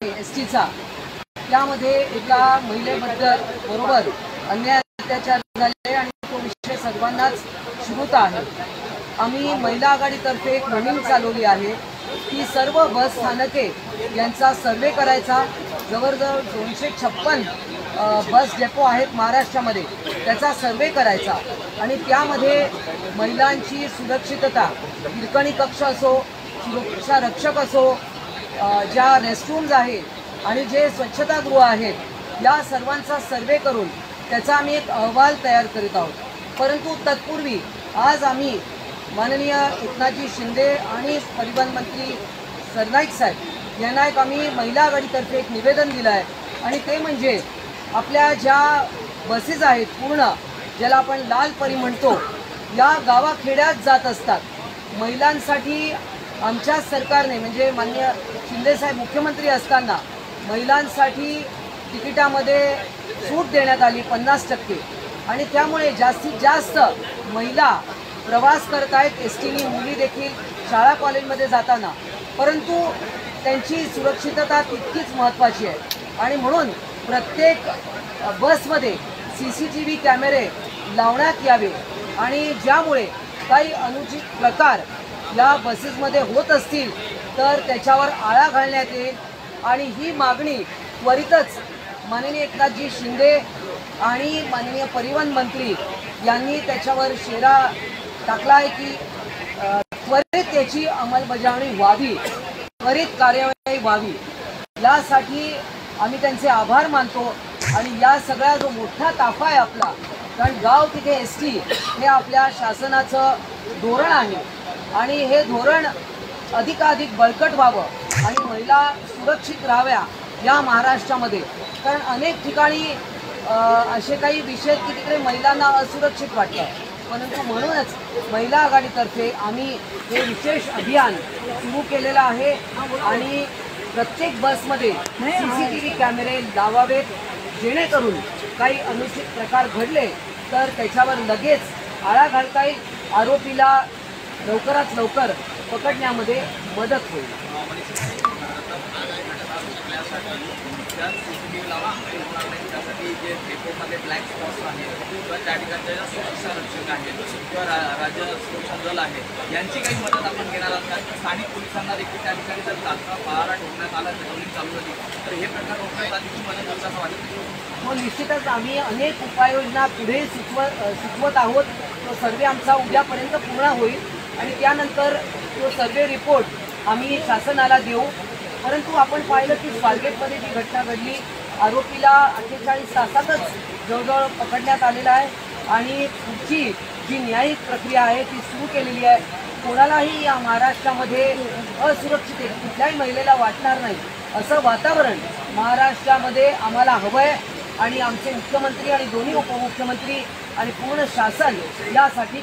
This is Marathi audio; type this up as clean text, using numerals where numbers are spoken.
एसटीचा त्यामध्ये एका महिलेबद्दल बरोबर अन्याय अत्याचार झाले आणि तो विषय सर्वांनाच श्रुत आहे। आम्ही महिला आघाडीतर्फे एक मोहीम चालवली आहे की सर्व बस स्थानके यांचा सर्वे करायचा। जवळजवळ 256 बस डेपो आहेत महाराष्ट्रामध्ये, त्याचा सर्वे करायचा आणि त्यामध्ये महिलांची सुरक्षितता, हिरकणी कक्ष असो, सुरक्षा रक्षक असो, ज्या रेस्टरूम्स आहेत आणि जे स्वच्छतागृह आहेत, या सर्वांचा सर्वे करून त्याचा आम्ही एक अहवाल तयार करीत आहोत। परंतु तत्पूर्वी आज आम्ही माननीय एकनाथजी शिंदे आणि परिवहन मंत्री सरनाईक साहेब यांना एक आम्ही महिला आघाडीतर्फे एक निवेदन दिलं आहे आणि ते म्हणजे आपल्या ज्या बसेस आहेत पूर्ण, ज्याला आपण लाल परी म्हणतो, या गावाखेड्यात जात असतात। महिलांसाठी आमच्या सरकारने म्हणजे माननीय शिंदे साहेब मुख्यमंत्री असताना महिलांसाठी तिकिटामध्ये सूट देण्यात आली 50% आणि त्यामुळे जास्तीत जास्त महिला प्रवास करत आहेत एसटीने, मुली देखील शाळा कॉलेजमध्ये जाताना। परंतु त्यांची सुरक्षितता तितकीच महत्त्वाची आहे आणि म्हणून प्रत्येक बसमध्ये CCTV कॅमेरे लावण्यात यावे आणि ज्यामुळे काही अनुचित प्रकार या बसेसमध्ये होत असतील तर त्याच्यावर आळा घालण्यात येईल आणि ही मागणी त्वरितच माननीय एकनाथजी शिंदे आणि माननीय परिवहन मंत्री यांनी त्याच्यावर शेरा टाकला आहे की त्वरित त्याची अंमलबजावणी व्हावी, त्वरित कार्यवाही व्हावी। यासाठी आम्ही त्यांचे आभार मानतो आणि या सगळ्या जो मोठा ताफा आहे आपला, कारण गाव तिथे एसटी हे आपल्या शासनाचं धोरण आहे आणि हे धोरण अधिकाधिक बळकट व्हावं आणि महिला सुरक्षित राहाव्या या महाराष्ट्रामध्ये। कारण अनेक ठिकाणी असे काही विषय की तिकडे महिलांना असुरक्षित वाटतं, परंतु म्हणूनच महिला आघाडीतर्फे आम्ही हे विशेष अभियान सुरू केलेलं आहे आणि प्रत्येक बसमध्ये CCTV कॅमेरे लावावेत, जेणेकरून काही अनुचित प्रकार घडले तर त्याच्यावर लगेच आळा घालता येईल, आरोपीला लवकरात लवकर पकडण्यामध्ये मदत होईल। जे डेपोमध्ये ब्लॅक स्पॉट्स आहेत किंवा त्या ठिकाणच्या ज्या सुरक्षा रक्षक आहेत किंवा राज्य सुरक्षा दल आहे, यांची काही मदत आपण घेणार आहात? स्थानिक पोलिसांना देखील त्या ठिकाणी जर तात्काळ पहारा ठेवण्यात आला, पेट्रोलिंग चालू झाली तर हे प्रकार रोखण्यासाठी मदत होईल असं वाटतं? हो, निश्चितच आम्ही अनेक उपाययोजना पुढे सुचवत आहोत। तो सर्वे आमचा उद्यापर्यंत पूर्ण होईल आणि त्यानंतर तो सर्वे रिपोर्ट आम्ही शासनाला देऊ। परंतु आपण पाहिलं की स्वारगेटमध्ये जी घटना घडली, आरोपीला 48 तासातच जवळजवळ पकडण्यात आलेला आहे आणि पुढची जी न्यायिक प्रक्रिया आहे ती सुरू केलेली आहे। कोणालाही या महाराष्ट्रामध्ये असुरक्षित कुठल्याही महिलेला वाटणार नाही असं वातावरण महाराष्ट्रामध्ये आम्हाला हवं आहे आणि आमचे मुख्यमंत्री आणि दोन्ही उपमुख्यमंत्री आणि पूर्ण शासन यासाठी